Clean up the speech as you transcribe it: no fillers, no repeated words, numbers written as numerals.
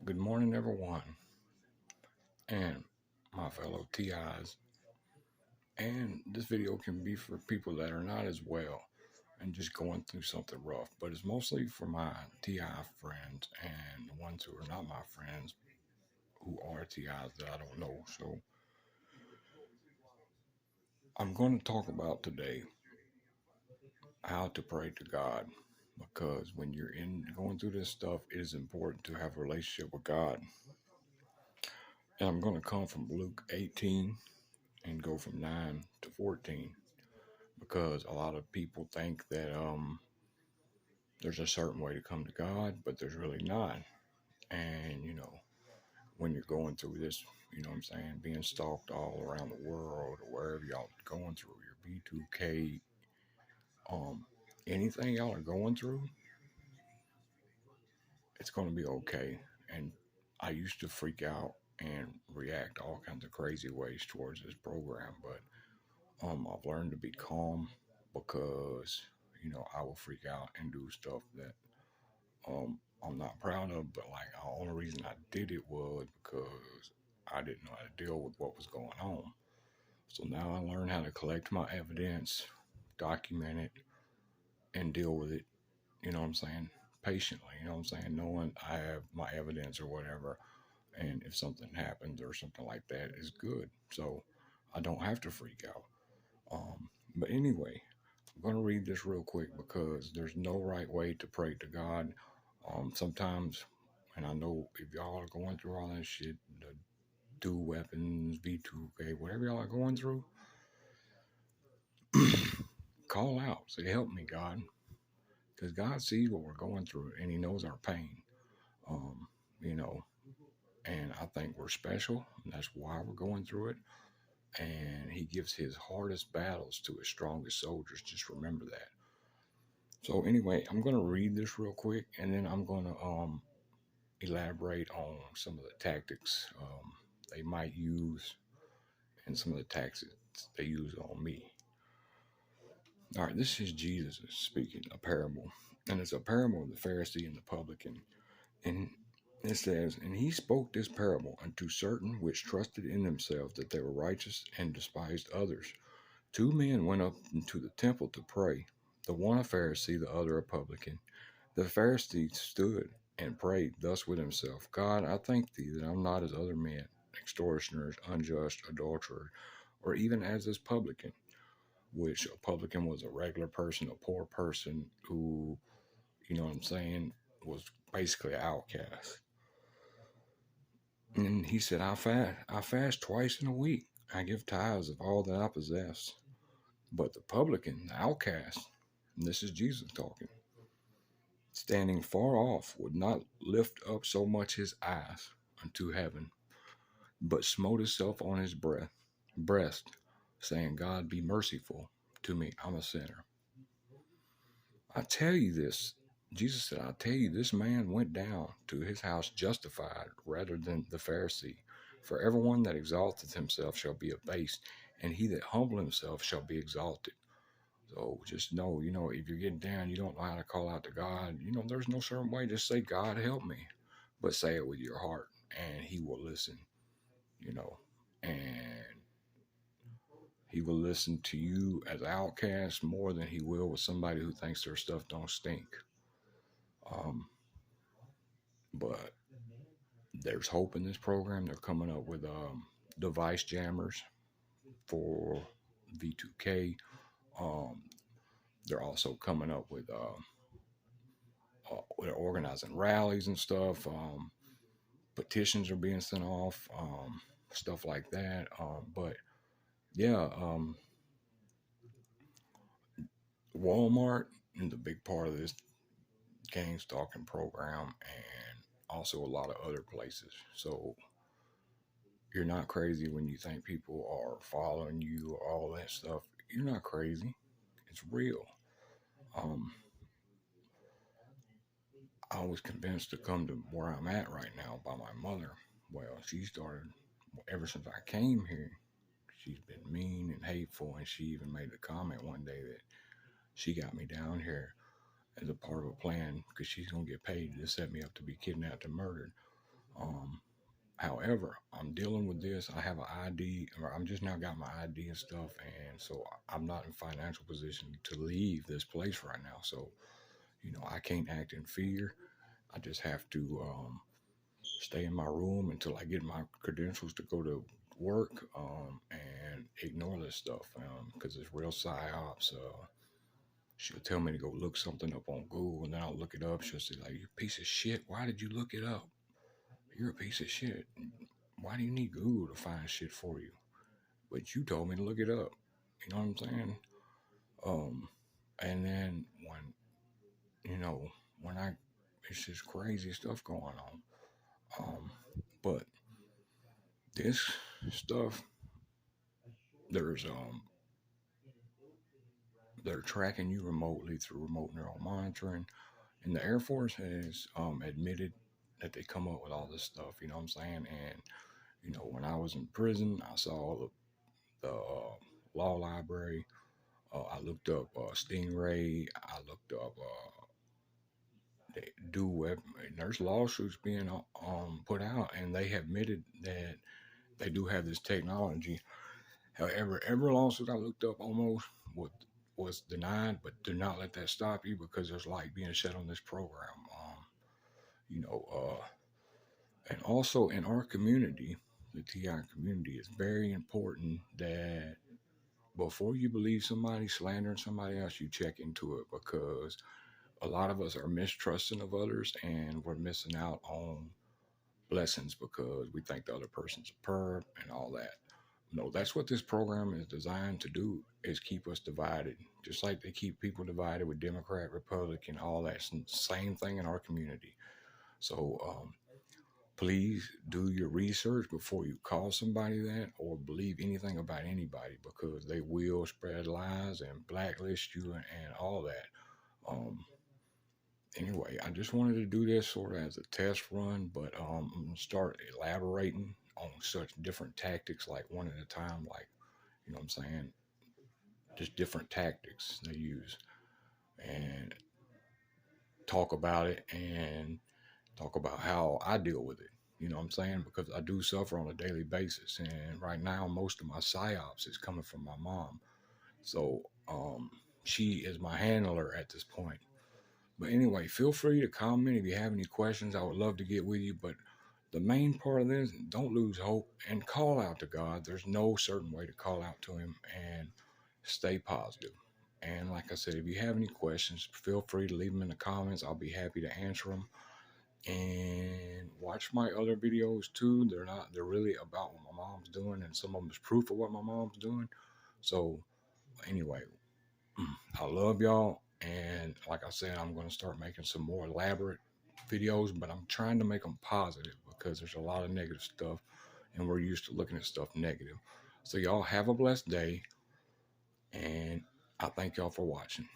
Good morning, everyone, and my fellow TIs. And this video can be for people that are not as well and just going through something rough, but it's mostly for my TI friends and the ones who are not my friends who are TIs that I don't know. So I'm going to talk about today how to pray to God because when you're going through this stuff, it is important to have a relationship with God. And I'm going to come from Luke 18 and go from 9 to 14. Because a lot of people think that there's a certain way to come to God, but there's really not. And when you're going through this, what I'm saying, being stalked all around the world or wherever y'all going through your B2K, um, anything y'all are going through, it's going to be okay. And I used to freak out and react all kinds of crazy ways towards this program, but I've learned to be calm because I will freak out and do stuff that I'm not proud of, but like the only reason I did it was because I didn't know how to deal with what was going on. So now I learned how to collect my evidence, document it, and deal with it, patiently, knowing I have my evidence or whatever. And if something happens or something like that is good. So I don't have to freak out. But anyway, I'm going to read this real quick because there's no right way to pray to God. Sometimes, and I know if y'all are going through all that shit, the do weapons, V2K, whatever y'all are going through, call out. Say, help me, God. Because God sees what we're going through and He knows our pain. Um, you know, and I think we're special. And that's why we're going through it. And He gives His hardest battles to His strongest soldiers. Just remember that. So anyway, I'm going to read this real quick, and then I'm going to elaborate on some of the tactics they might use and some of the tactics they use on me. All right, this is Jesus speaking a parable, and it's a parable of the Pharisee and the publican. And it says, "And he spoke this parable unto certain which trusted in themselves that they were righteous and despised others. Two men went up into the temple to pray, the one a Pharisee, the other a publican. The Pharisee stood and prayed thus with himself, God, I thank thee that I'm not as other men, extortioners, unjust, adulterers, or even as this publican," which a publican was a regular person, a poor person who, was basically an outcast. And he said, I fast twice in a week. I give tithes of all that I possess. But the publican, the outcast, and this is Jesus talking, standing far off, would not lift up so much his eyes unto heaven, but smote himself on his breast, saying, God, be merciful to me, I'm a sinner. I tell you this, Jesus said, I tell you, this man went down to his house justified rather than the Pharisee. For everyone that exalteth himself shall be abased, and he that humble himself shall be exalted. So just know, if you're getting down, you don't know how to call out to God, there's no certain way. Just say, God, help me. But say it with your heart, and He will listen, and He will listen to you as an outcast more than He will with somebody who thinks their stuff don't stink. Um, but there's hope in this program. They're coming up with device jammers for V2K. Um, they're also coming up with they're organizing rallies and stuff. Petitions are being sent off, stuff like that. But yeah, Walmart is a big part of this gang stalking program, and also a lot of other places. So you're not crazy when you think people are following you or all that stuff. You're not crazy. It's real. Um, I was convinced to come to where I'm at right now by my mother. Well, she started ever since I came here. She's been mean and hateful, and she even made a comment one day that she got me down here as a part of a plan because she's gonna get paid to set me up to be kidnapped and murdered. Um, However, I'm dealing with this. I have an ID, or I'm just now got my ID and stuff, and so I'm not in financial position to leave this place right now. So, I can't act in fear. I just have to stay in my room until I get my credentials to go to work, and ignore this stuff, because it's real psyops. She'll tell me to go look something up on Google, and then I'll look it up. She'll say, like, "You piece of shit, why did you look it up? You're a piece of shit. Why do you need Google to find shit for you? But you told me to look it up." You know what I'm saying? Um, and then you know, when I, it's just crazy stuff going on. Um, but this stuff, there's they're tracking you remotely through remote neural monitoring, and the Air Force has admitted that they come up with all this stuff. You know what I'm saying? And when I was in prison, I saw the law library. I looked up Stingray. I looked up they do web. And there's lawsuits being put out, and they have admitted that they do have this technology. However, every lawsuit I looked up almost was denied. But do not let that stop you, because there's light being shed on this program. You know, and also in our community, the TI community, it's very important that before you believe somebody slandering somebody else, you check into it, because a lot of us are mistrusting of others, and we're missing out on blessings because we think the other person's a perp and all that. No, that's what this program is designed to do, is keep us divided. Just like they keep people divided with Democrat, Republican, all that same thing in our community. So please do your research before you call somebody that or believe anything about anybody, because they will spread lies and blacklist you and all that. Um, anyway, I just wanted to do this sort of as a test run, but I'm gonna start elaborating on such different tactics, like one at a time, like, what I'm saying, just different tactics they use, and talk about it, and talk about how I deal with it. You know what I'm saying? Because I do suffer on a daily basis, and right now most of my psyops is coming from my mom. So she is my handler at this point. But anyway, feel free to comment if you have any questions. I would love to get with you. But the main part of this, don't lose hope and call out to God. There's no certain way to call out to Him, and stay positive. And like I said, if you have any questions, feel free to leave them in the comments. I'll be happy to answer them. And watch my other videos too. They're really about what my mom's doing, and some of them is proof of what my mom's doing. So anyway, I love y'all. And like I said, I'm going to start making some more elaborate videos, but I'm trying to make them positive, because there's a lot of negative stuff, and we're used to looking at stuff negative. So y'all have a blessed day, and I thank y'all for watching.